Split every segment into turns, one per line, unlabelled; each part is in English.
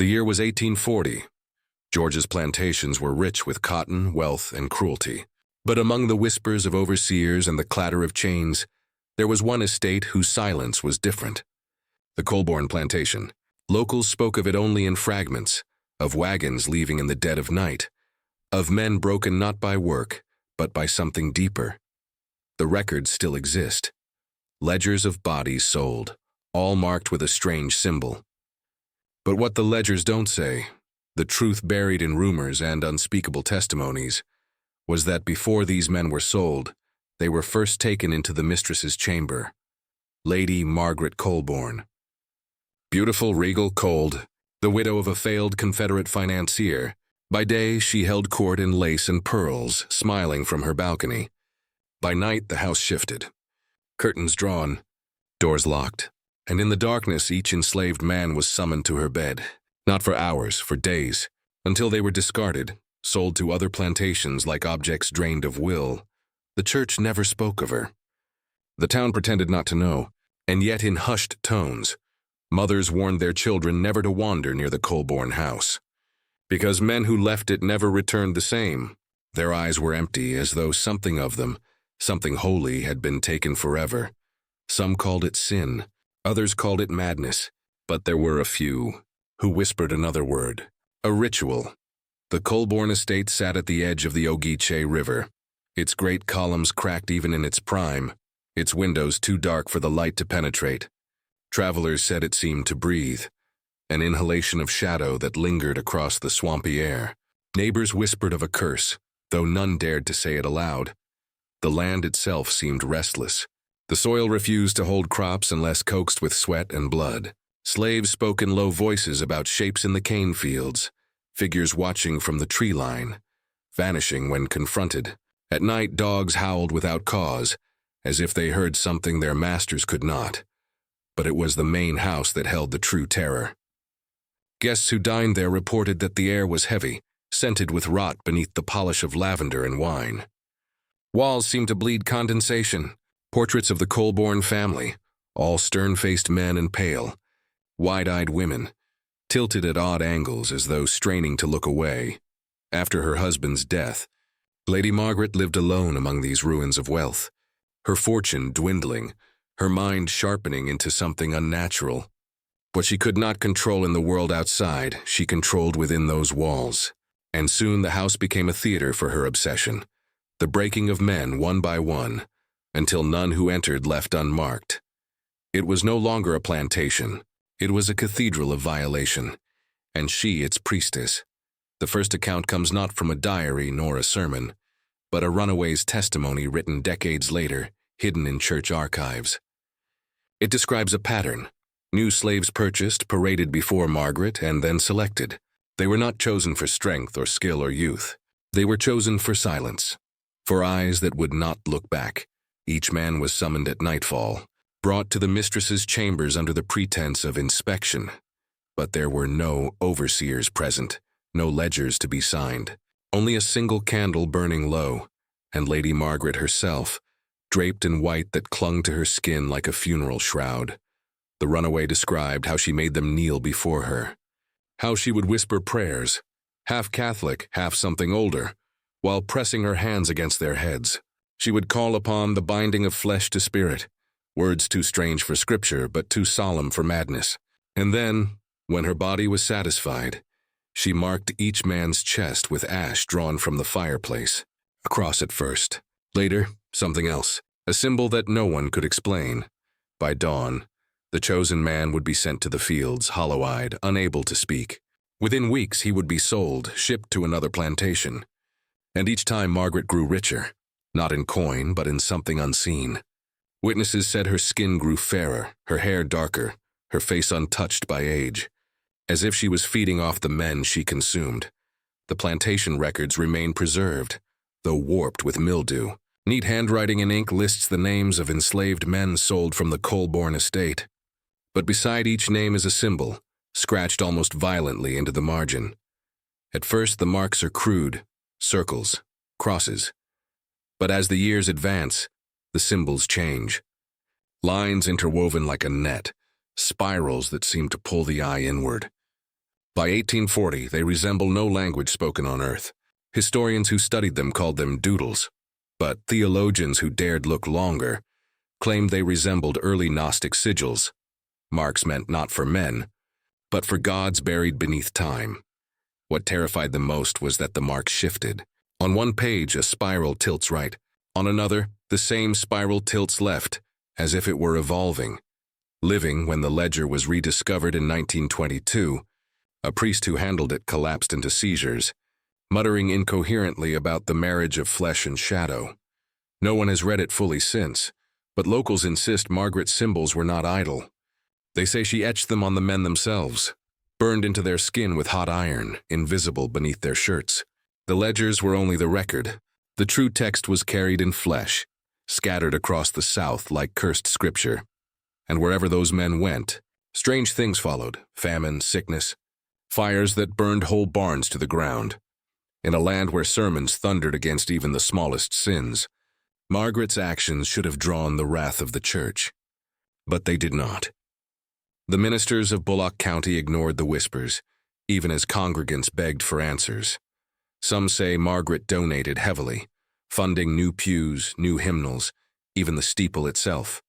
The year was 1840. Georgia's plantations were rich with cotton, wealth, and cruelty. But among the whispers of overseers and the clatter of chains, there was one estate whose silence was different. The Colborne Plantation. Locals spoke of it only in fragments, of wagons leaving in the dead of night, of men broken not by work, but by something deeper. The records still exist. Ledgers of bodies sold, all marked with a strange symbol. But what the ledgers don't say, the truth buried in rumors and unspeakable testimonies, was that before these men were sold, they were first taken into the mistress's chamber. Lady Margaret Colborne. Beautiful, regal, cold, the widow of a failed Confederate financier, by day she held court in lace and pearls, smiling from her balcony. By night the house shifted. Curtains drawn, doors locked, and in the darkness each enslaved man was summoned to her bed, not for hours, for days, until they were discarded, sold to other plantations like objects drained of will. The church never spoke of her. The town pretended not to know, and yet in hushed tones, mothers warned their children never to wander near the Colborne house. Because men who left it never returned the same. Their eyes were empty, as though something of them, something holy, had been taken forever. Some called it sin, others called it madness, but there were a few who whispered another word, a ritual. The Colborne Estate sat at the edge of the Ogeechee River, its great columns cracked even in its prime, its windows too dark for the light to penetrate. Travelers said it seemed to breathe, an inhalation of shadow that lingered across the swampy air. Neighbors whispered of a curse, though none dared to say it aloud. The land itself seemed restless. The soil refused to hold crops unless coaxed with sweat and blood. Slaves spoke in low voices about shapes in the cane fields, figures watching from the tree line, vanishing when confronted. At night, dogs howled without cause, as if they heard something their masters could not. But it was the main house that held the true terror. Guests who dined there reported that the air was heavy, scented with rot beneath the polish of lavender and wine. Walls seemed to bleed condensation, portraits of the Colborne family, all stern-faced men and pale, wide-eyed women, tilted at odd angles as though straining to look away. After her husband's death, Lady Margaret lived alone among these ruins of wealth, her fortune dwindling, her mind sharpening into something unnatural. What she could not control in the world outside, she controlled within those walls. And soon the house became a theater for her obsession, the breaking of men one by one, until none who entered left unmarked. It was no longer a plantation. It was a cathedral of violation, and she its priestess. The first account comes not from a diary nor a sermon, but a runaway's testimony written decades later, hidden in church archives. It describes a pattern. New slaves purchased, paraded before Margaret, and then selected. They were not chosen for strength or skill or youth. They were chosen for silence, for eyes that would not look back. Each man was summoned at nightfall, brought to the mistress's chambers under the pretense of inspection. But there were no overseers present, no ledgers to be signed, only a single candle burning low, and Lady Margaret herself, draped in white that clung to her skin like a funeral shroud. The runaway described how she made them kneel before her, how she would whisper prayers, half Catholic, half something older, while pressing her hands against their heads. She would call upon the binding of flesh to spirit, words too strange for scripture but too solemn for madness. And then, when her body was satisfied, she marked each man's chest with ash drawn from the fireplace, a cross at first. Later, something else, a symbol that no one could explain. By dawn, the chosen man would be sent to the fields, hollow-eyed, unable to speak. Within weeks, he would be sold, shipped to another plantation. And each time Margaret grew richer, not in coin, but in something unseen. Witnesses said her skin grew fairer, her hair darker, her face untouched by age, as if she was feeding off the men she consumed. The plantation records remain preserved, though warped with mildew. Neat handwriting in ink lists the names of enslaved men sold from the Colborne Estate. But beside each name is a symbol, scratched almost violently into the margin. At first the marks are crude, circles, crosses. But as the years advance, the symbols change. Lines interwoven like a net, spirals that seem to pull the eye inward. By 1840, they resemble no language spoken on earth. Historians who studied them called them doodles, but theologians who dared look longer claimed they resembled early Gnostic sigils, marks meant not for men, but for gods buried beneath time. What terrified them most was that the marks shifted. On one page, a spiral tilts right. On another, the same spiral tilts left, as if it were evolving. Living when the ledger was rediscovered in 1922, a priest who handled it collapsed into seizures, muttering incoherently about the marriage of flesh and shadow. No one has read it fully since, but locals insist Margaret's symbols were not idle. They say she etched them on the men themselves, burned into their skin with hot iron, invisible beneath their shirts. The ledgers were only the record. The true text was carried in flesh, scattered across the South like cursed scripture. And wherever those men went, strange things followed: famine, sickness, fires that burned whole barns to the ground. In a land where sermons thundered against even the smallest sins, Margaret's actions should have drawn the wrath of the church. But they did not. The ministers of Bullock County ignored the whispers, even as congregants begged for answers. Some say Margaret donated heavily, funding new pews, new hymnals, even the steeple itself.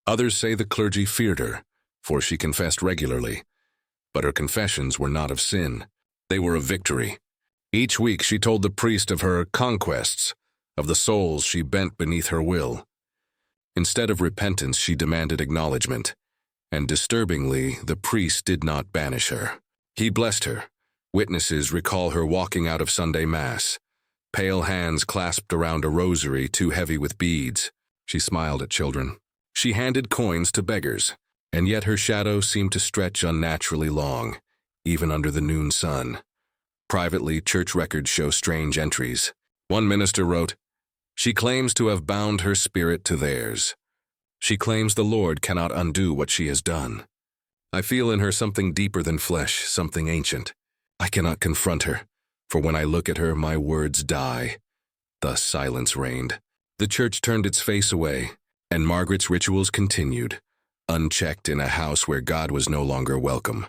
Others say the clergy feared her, for she confessed regularly. But her confessions were not of sin. They were of victory. Each week she told the priest of her conquests, of the souls she bent beneath her will. Instead of repentance, she demanded acknowledgement, and disturbingly, the priest did not banish her. He blessed her. Witnesses recall her walking out of Sunday Mass, pale hands clasped around a rosary too heavy with beads. She smiled at children. She handed coins to beggars, and yet her shadow seemed to stretch unnaturally long, even under the noon sun. Privately, church records show strange entries. One minister wrote, "She claims to have bound her spirit to theirs. She claims the Lord cannot undo what she has done. I feel in her something deeper than flesh, something ancient. I cannot confront her, for when I look at her, my words die." Thus silence reigned. The church turned its face away, and Margaret's rituals continued, unchecked in a house where God was no longer welcome.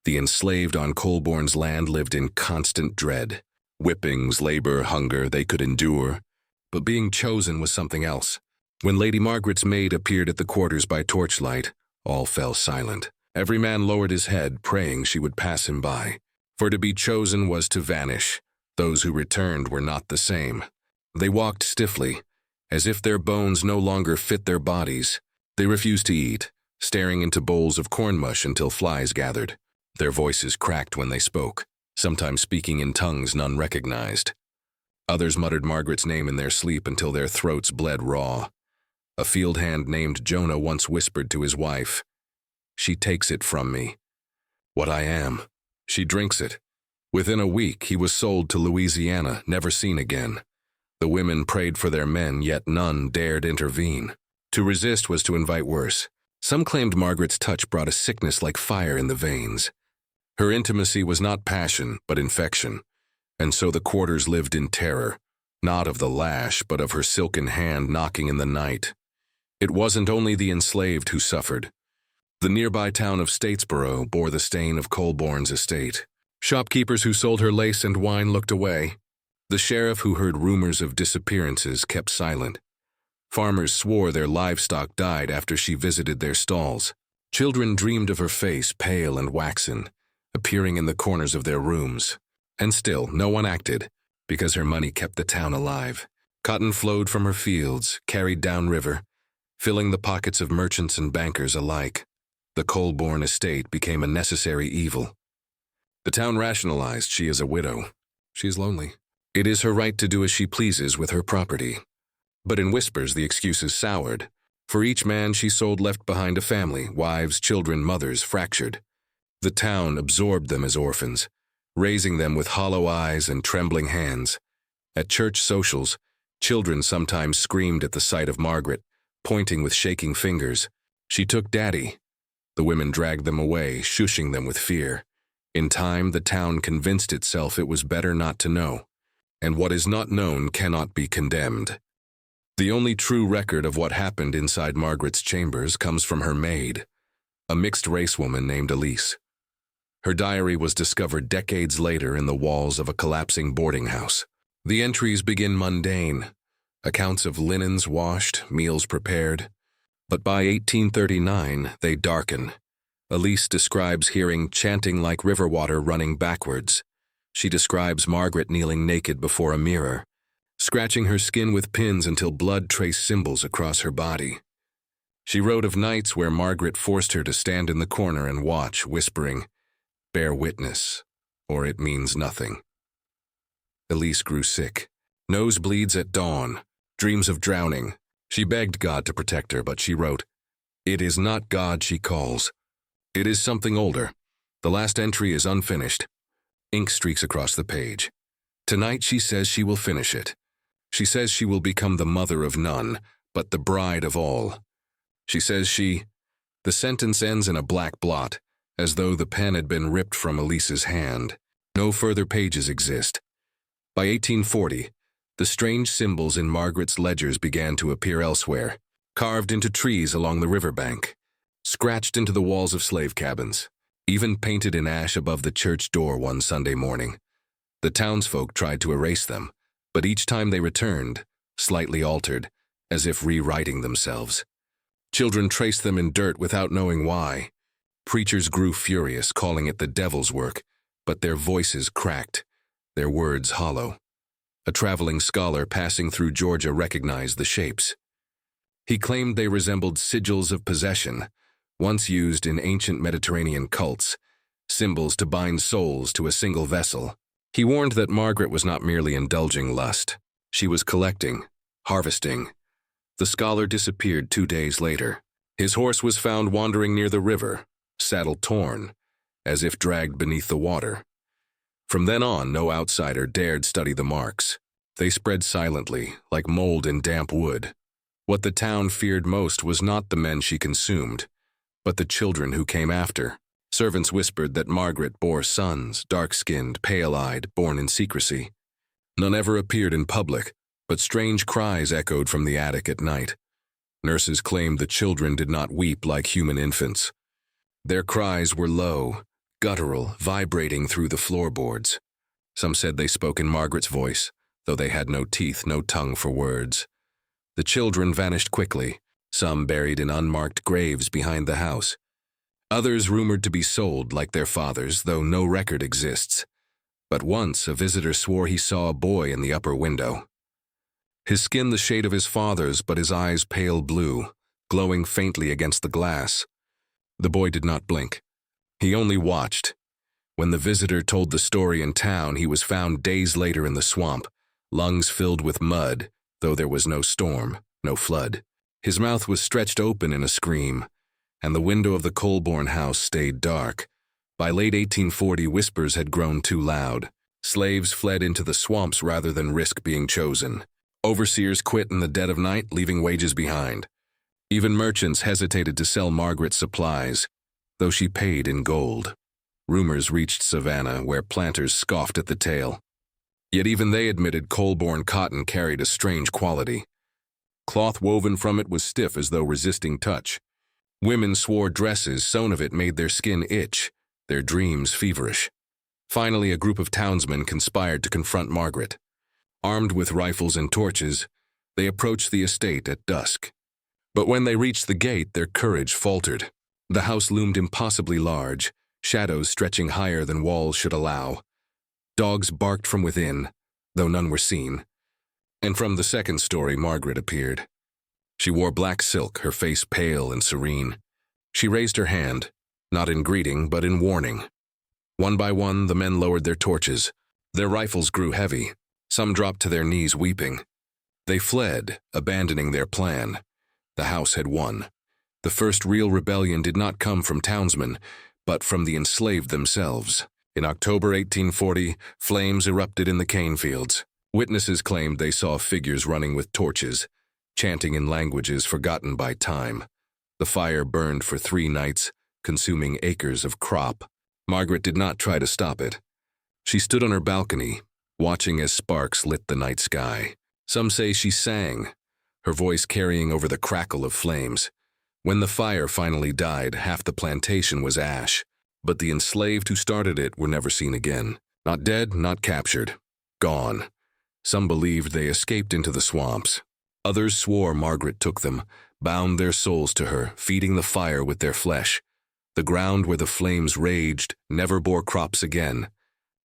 The enslaved on Colborne's land lived in constant dread. Whippings, labor, hunger, they could endure. But being chosen was something else. When Lady Margaret's maid appeared at the quarters by torchlight, all fell silent. Every man lowered his head, praying she would pass him by. For to be chosen was to vanish. Those who returned were not the same. They walked stiffly, as if their bones no longer fit their bodies. They refused to eat, staring into bowls of corn mush until flies gathered. Their voices cracked when they spoke, sometimes speaking in tongues none recognized. Others muttered Margaret's name in their sleep until their throats bled raw. A field hand named Jonah once whispered to his wife, "She takes it from me. What I am. She drinks it." Within a week, he was sold to Louisiana, never seen again. The women prayed for their men, yet none dared intervene. To resist was to invite worse. Some claimed Margaret's touch brought a sickness like fire in the veins. Her intimacy was not passion, but infection, and so the quarters lived in terror, not of the lash, but of her silken hand knocking in the night. It wasn't only the enslaved who suffered. The nearby town of Statesboro bore the stain of Colborne's estate. Shopkeepers who sold her lace and wine looked away. The sheriff who heard rumors of disappearances kept silent. Farmers swore their livestock died after she visited their stalls. Children dreamed of her face, pale and waxen, appearing in the corners of their rooms. And still, no one acted, because her money kept the town alive. Cotton flowed from her fields, carried downriver, filling the pockets of merchants and bankers alike. The Colborne Estate became a necessary evil. The town rationalized she is a widow. She is lonely. It is her right to do as she pleases with her property. But in whispers the excuses soured. For each man she sold left behind a family, wives, children, mothers, fractured. The town absorbed them as orphans, raising them with hollow eyes and trembling hands. At church socials, children sometimes screamed at the sight of Margaret, pointing with shaking fingers. She took Daddy. The women dragged them away, shushing them with fear. In time, the town convinced itself it was better not to know. And what is not known cannot be condemned. The only true record of what happened inside Margaret's chambers comes from her maid, a mixed-race woman named Elise. Her diary was discovered decades later in the walls of a collapsing boarding house. The entries begin mundane, accounts of linens washed, meals prepared. But by 1839, they darken. Elise describes hearing chanting like river water running backwards. She describes Margaret kneeling naked before a mirror, scratching her skin with pins until blood traced symbols across her body. She wrote of nights where Margaret forced her to stand in the corner and watch, whispering, "Bear witness, or it means nothing." Elise grew sick. Nosebleeds at dawn, dreams of drowning. She begged God to protect her, but she wrote, "It is not God she calls. It is something older. The last entry is unfinished." Ink streaks across the page. Tonight she says she will finish it. She says she will become the mother of none, but the bride of all. She says the sentence ends in a black blot, as though the pen had been ripped from Elise's hand. No further pages exist. By 1840, the strange symbols in Margaret's ledgers began to appear elsewhere, carved into trees along the riverbank, scratched into the walls of slave cabins, even painted in ash above the church door one Sunday morning. The townsfolk tried to erase them, but each time they returned, slightly altered, as if rewriting themselves. Children traced them in dirt without knowing why. Preachers grew furious, calling it the devil's work, but their voices cracked, their words hollow. A traveling scholar passing through Georgia recognized the shapes. He claimed they resembled sigils of possession, once used in ancient Mediterranean cults, symbols to bind souls to a single vessel. He warned that Margaret was not merely indulging lust. She was collecting, harvesting. The scholar disappeared 2 days later. His horse was found wandering near the river, saddle torn, as if dragged beneath the water. From then on, no outsider dared study the marks. They spread silently, like mold in damp wood. What the town feared most was not the men she consumed, but the children who came after. Servants whispered that Margaret bore sons, dark-skinned, pale-eyed, born in secrecy. None ever appeared in public, but strange cries echoed from the attic at night. Nurses claimed the children did not weep like human infants. Their cries were low, guttural, vibrating through the floorboards. Some said they spoke in Margaret's voice, though they had no teeth, no tongue for words. The children vanished quickly, some buried in unmarked graves behind the house. Others rumored to be sold like their fathers, though no record exists. But once a visitor swore he saw a boy in the upper window. His skin the shade of his father's, but his eyes pale blue, glowing faintly against the glass. The boy did not blink. He only watched. When the visitor told the story in town, he was found days later in the swamp, lungs filled with mud, though there was no storm, no flood. His mouth was stretched open in a scream, and the window of the Colborne house stayed dark. By late 1840, whispers had grown too loud. Slaves fled into the swamps rather than risk being chosen. Overseers quit in the dead of night, leaving wages behind. Even merchants hesitated to sell Margaret's supplies, though she paid in gold. Rumors reached Savannah, where planters scoffed at the tale. Yet even they admitted Colborne cotton carried a strange quality. Cloth woven from it was stiff as though resisting touch. Women swore dresses sewn of it made their skin itch, their dreams feverish. Finally, a group of townsmen conspired to confront Margaret. Armed with rifles and torches, they approached the estate at dusk. But when they reached the gate, their courage faltered. The house loomed impossibly large, shadows stretching higher than walls should allow. Dogs barked from within, though none were seen. And from the second story, Margaret appeared. She wore black silk, her face pale and serene. She raised her hand, not in greeting, but in warning. One by one, the men lowered their torches. Their rifles grew heavy. Some dropped to their knees weeping. They fled, abandoning their plan. The house had won. The first real rebellion did not come from townsmen, but from the enslaved themselves. In October 1840, flames erupted in the cane fields. Witnesses claimed they saw figures running with torches, chanting in languages forgotten by time. The fire burned for 3 nights, consuming acres of crop. Margaret did not try to stop it. She stood on her balcony, watching as sparks lit the night sky. Some say she sang, her voice carrying over the crackle of flames. When the fire finally died, half the plantation was ash. But the enslaved who started it were never seen again. Not dead, not captured. Gone. Some believed they escaped into the swamps. Others swore Margaret took them, bound their souls to her, feeding the fire with their flesh. The ground where the flames raged never bore crops again.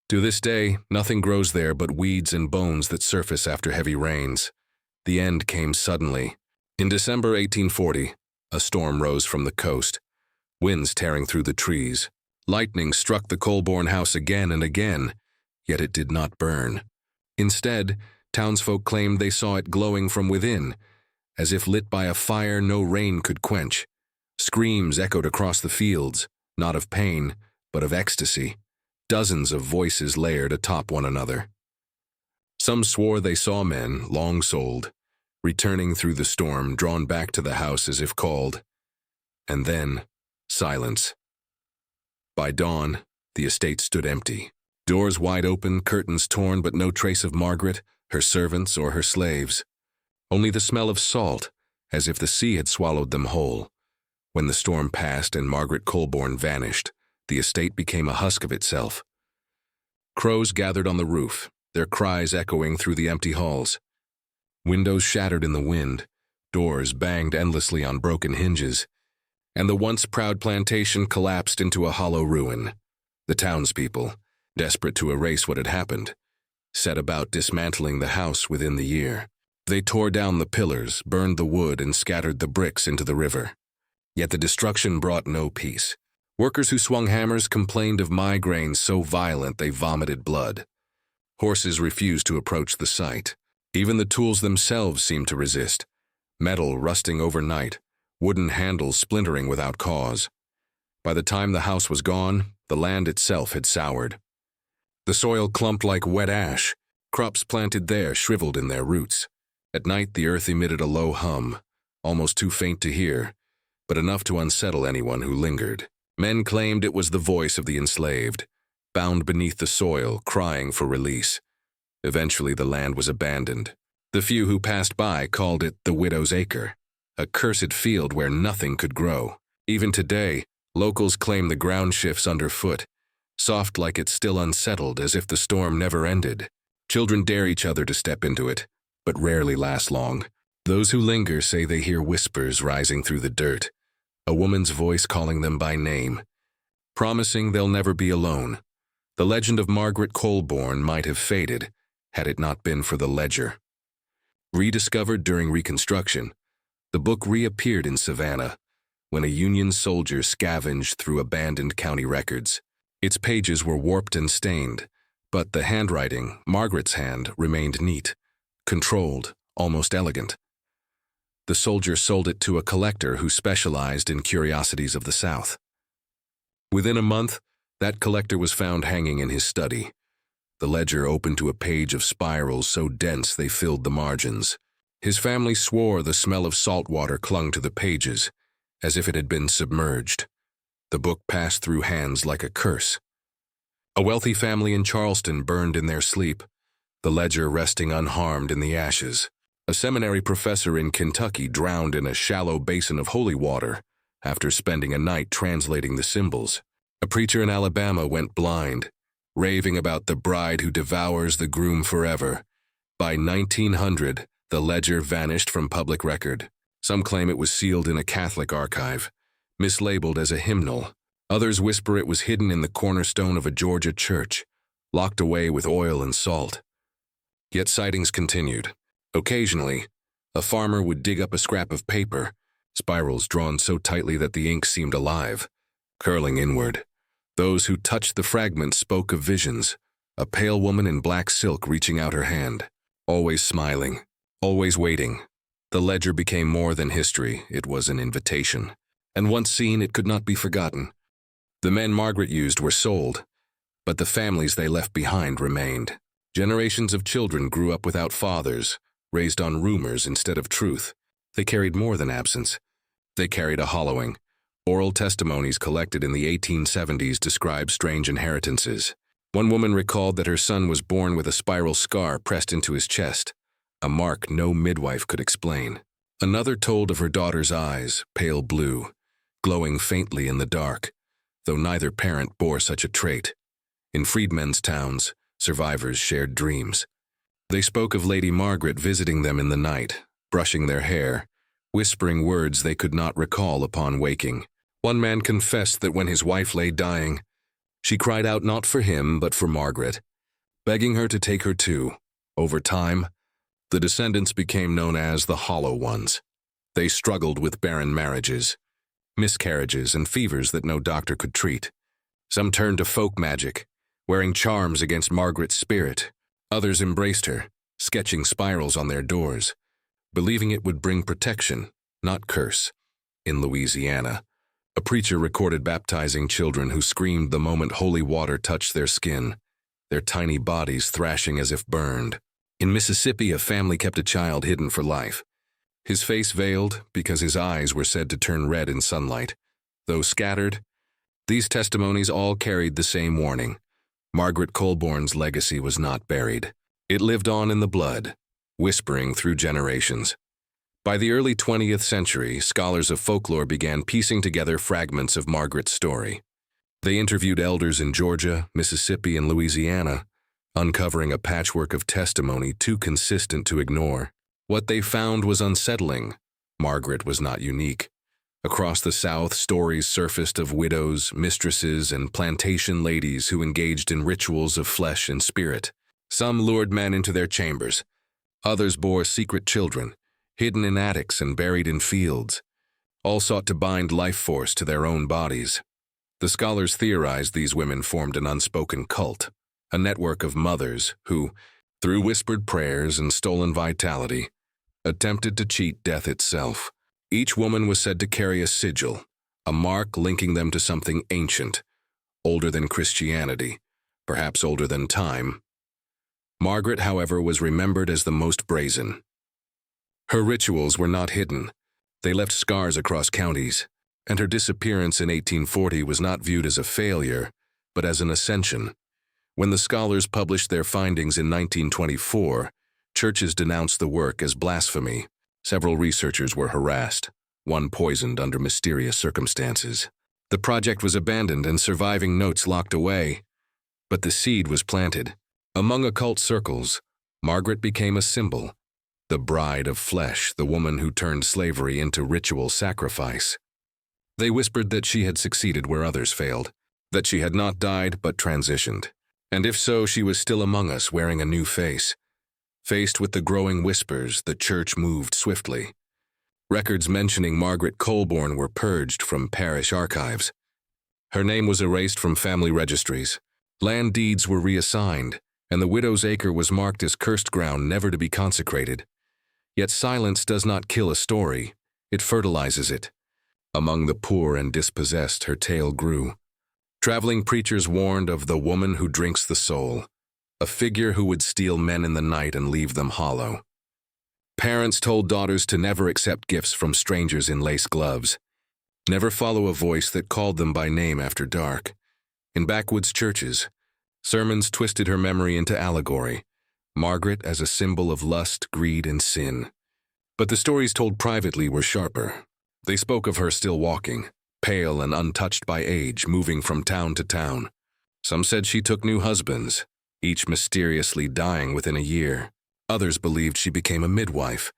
To this day, nothing grows there but weeds and bones that surface after heavy rains. The end came suddenly. In December 1840, a storm rose from the coast, winds tearing through the trees. Lightning struck the Colborne house again and again, yet it did not burn. Instead, townsfolk claimed they saw it glowing from within, as if lit by a fire no rain could quench. Screams echoed across the fields, not of pain, but of ecstasy. Dozens of voices layered atop one another. Some swore they saw men, long-souled, returning through the storm, drawn back to the house as if called. And then, silence. By dawn, the estate stood empty. Doors wide open, curtains torn, but no trace of Margaret, her servants, or her slaves. Only the smell of salt, as if the sea had swallowed them whole. When the storm passed and Margaret Colborne vanished, the estate became a husk of itself. Crows gathered on the roof, their cries echoing through the empty halls. Windows shattered in the wind, doors banged endlessly on broken hinges, and the once proud plantation collapsed into a hollow ruin. The townspeople, desperate to erase what had happened, set about dismantling the house within the year. They tore down the pillars, burned the wood, and scattered the bricks into the river. Yet the destruction brought no peace. Workers who swung hammers complained of migraines so violent they vomited blood. Horses refused to approach the site. Even the tools themselves seemed to resist. Metal rusting overnight, wooden handles splintering without cause. By the time the house was gone, the land itself had soured. The soil clumped like wet ash. Crops planted there shriveled in their roots. At night, the earth emitted a low hum, almost too faint to hear, but enough to unsettle anyone who lingered. Men claimed it was the voice of the enslaved, bound beneath the soil, crying for release. Eventually, the land was abandoned. The few who passed by called it the Widow's Acre, a cursed field where nothing could grow. Even today, locals claim the ground shifts underfoot, soft like it's still unsettled, as if the storm never ended. Children dare each other to step into it, but rarely last long. Those who linger say they hear whispers rising through the dirt, a woman's voice calling them by name, promising they'll never be alone. The legend of Margaret Colborne might have faded had it not been for the ledger. Rediscovered during Reconstruction, the book reappeared in Savannah when a Union soldier scavenged through abandoned county records. Its pages were warped and stained, but the handwriting, Margaret's hand, remained neat, controlled, almost elegant. The soldier sold it to a collector who specialized in curiosities of the South. Within a month, that collector was found hanging in his study. The ledger opened to a page of spirals so dense they filled the margins. His family swore the smell of salt water clung to the pages, as if it had been submerged. The book passed through hands like a curse. A wealthy family in Charleston burned in their sleep, the ledger resting unharmed in the ashes. A seminary professor in Kentucky drowned in a shallow basin of holy water after spending a night translating the symbols. A preacher in Alabama went blind, raving about the bride who devours the groom forever. By 1900, the ledger vanished from public record. Some claim it was sealed in a Catholic archive, mislabeled as a hymnal. Others whisper it was hidden in the cornerstone of a Georgia church, locked away with oil and salt. Yet sightings continued. Occasionally, a farmer would dig up a scrap of paper, spirals drawn so tightly that the ink seemed alive, curling inward. Those who touched the fragments spoke of visions, a pale woman in black silk reaching out her hand, always smiling, always waiting. The ledger became more than history, it was an invitation. And once seen, it could not be forgotten. The men Margaret used were sold, but the families they left behind remained. Generations of children grew up without fathers, raised on rumors instead of truth. They carried more than absence. They carried a hollowing. Oral testimonies collected in the 1870s describe strange inheritances. One woman recalled that her son was born with a spiral scar pressed into his chest, a mark no midwife could explain. Another told of her daughter's eyes, pale blue, glowing faintly in the dark, though neither parent bore such a trait. In freedmen's towns, survivors shared dreams. They spoke of Lady Margaret visiting them in the night, brushing their hair, whispering words they could not recall upon waking. One man confessed that when his wife lay dying, she cried out not for him but for Margaret, begging her to take her too. Over time, the descendants became known as the Hollow Ones. They struggled with barren marriages, miscarriages, and fevers that no doctor could treat. Some turned to folk magic, wearing charms against Margaret's spirit. Others embraced her, sketching spirals on their doors, believing it would bring protection, not curse. In Louisiana, a preacher recorded baptizing children who screamed the moment holy water touched their skin, their tiny bodies thrashing as if burned. In Mississippi, a family kept a child hidden for life. His face veiled because his eyes were said to turn red in sunlight. Though scattered, these testimonies all carried the same warning. Margaret Colborne's legacy was not buried. It lived on in the blood, whispering through generations. By the early 20th century, scholars of folklore began piecing together fragments of Margaret's story. They interviewed elders in Georgia, Mississippi, and Louisiana, uncovering a patchwork of testimony too consistent to ignore. What they found was unsettling. Margaret was not unique. Across the South, stories surfaced of widows, mistresses, and plantation ladies who engaged in rituals of flesh and spirit. Some lured men into their chambers. Others bore secret children, hidden in attics and buried in fields. All sought to bind life force to their own bodies. The scholars theorized these women formed an unspoken cult, a network of mothers who, through whispered prayers and stolen vitality, attempted to cheat death itself. Each woman was said to carry a sigil, a mark linking them to something ancient, older than Christianity, perhaps older than time. Margaret, however, was remembered as the most brazen. Her rituals were not hidden. They left scars across counties, and her disappearance in 1840 was not viewed as a failure, but as an ascension. When the scholars published their findings in 1924, churches denounced the work as blasphemy. Several researchers were harassed, one poisoned under mysterious circumstances. The project was abandoned and surviving notes locked away, but the seed was planted. Among occult circles, Margaret became a symbol, the bride of flesh, the woman who turned slavery into ritual sacrifice. They whispered that she had succeeded where others failed, that she had not died but transitioned. And if so, she was still among us wearing a new face. Faced with the growing whispers, the church moved swiftly. Records mentioning Margaret Colborne were purged from parish archives. Her name was erased from family registries. Land deeds were reassigned, and the widow's acre was marked as cursed ground never to be consecrated. Yet silence does not kill a story, it fertilizes it. Among the poor and dispossessed, her tale grew. Traveling preachers warned of the woman who drinks the soul, a figure who would steal men in the night and leave them hollow. Parents told daughters to never accept gifts from strangers in lace gloves, never follow a voice that called them by name after dark. In backwoods churches, sermons twisted her memory into allegory, Margaret as a symbol of lust, greed, and sin. But the stories told privately were sharper. They spoke of her still walking, pale and untouched by age, moving from town to town. Some said she took new husbands, each mysteriously dying within a year. Others believed she became a midwife,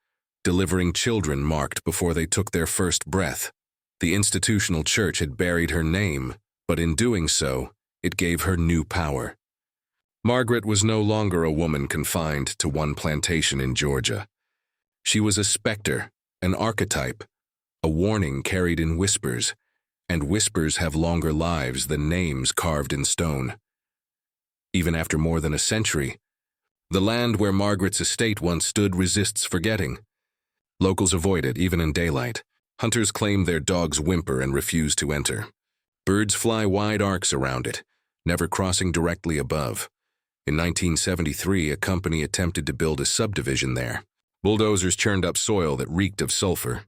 delivering children marked before they took their first breath. The institutional church had buried her name, but in doing so, it gave her new power. Margaret was no longer a woman confined to one plantation in Georgia. She was a specter, an archetype, a warning carried in whispers, and whispers have longer lives than names carved in stone. Even after more than a century, the land where Margaret's estate once stood resists forgetting. Locals avoid it even in daylight. Hunters claim their dogs whimper and refuse to enter. Birds fly wide arcs around it, never crossing directly above. In 1973, a company attempted to build a subdivision there. Bulldozers churned up soil that reeked of sulfur.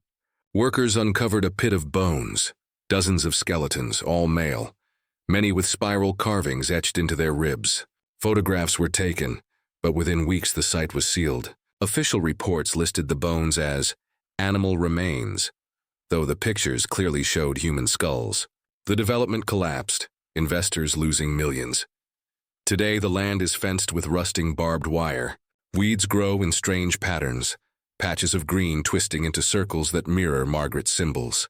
Workers uncovered a pit of bones, dozens of skeletons, all male, many with spiral carvings etched into their ribs. Photographs were taken, but within weeks the site was sealed. Official reports listed the bones as animal remains, though the pictures clearly showed human skulls. The development collapsed, investors losing millions. Today, the land is fenced with rusting barbed wire. Weeds grow in strange patterns, patches of green twisting into circles that mirror Margaret's symbols.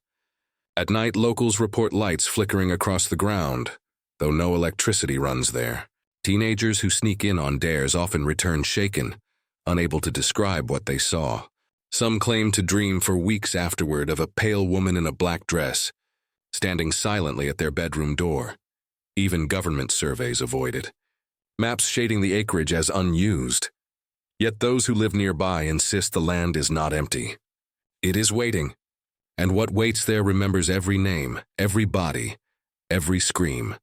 At night, locals report lights flickering across the ground, though no electricity runs there. Teenagers who sneak in on dares often return shaken, unable to describe what they saw. Some claim to dream for weeks afterward of a pale woman in a black dress, standing silently at their bedroom door. Even government surveys avoided. Maps shading the acreage as unused. Yet those who live nearby insist the land is not empty. It is waiting, and what waits there remembers every name, every body, every scream.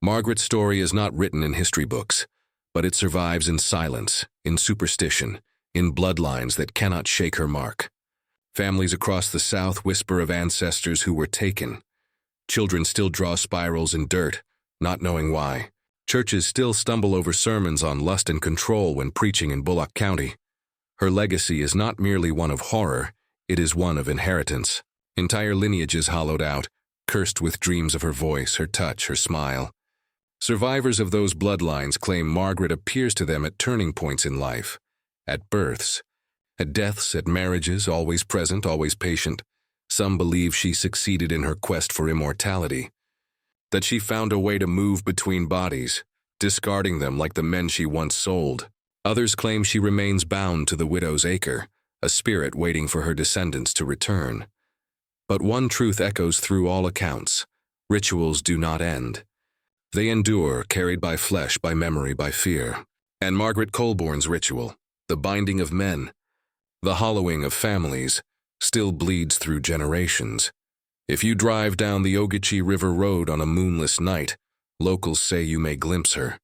Margaret's story is not written in history books, but it survives in silence, in superstition, in bloodlines that cannot shake her mark. Families across the South whisper of ancestors who were taken. Children still draw spirals in dirt, not knowing why. Churches still stumble over sermons on lust and control when preaching in Bullock County. Her legacy is not merely one of horror, it is one of inheritance. Entire lineages hollowed out, cursed with dreams of her voice, her touch, her smile. Survivors of those bloodlines claim Margaret appears to them at turning points in life, at births, at deaths, at marriages, always present, always patient. Some believe she succeeded in her quest for immortality, that she found a way to move between bodies, discarding them like the men she once sold. Others claim she remains bound to the widow's acre, a spirit waiting for her descendants to return. But one truth echoes through all accounts: rituals do not end. They endure, carried by flesh, by memory, by fear. And Margaret Colborne's ritual, the binding of men, the hollowing of families, still bleeds through generations. If you drive down the Ogeechee River Road on a moonless night, locals say you may glimpse her.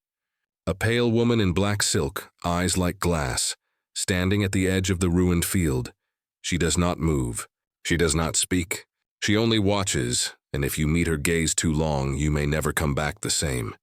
A pale woman in black silk, eyes like glass, standing at the edge of the ruined field. She does not move. She does not speak. She only watches, and if you meet her gaze too long, you may never come back the same.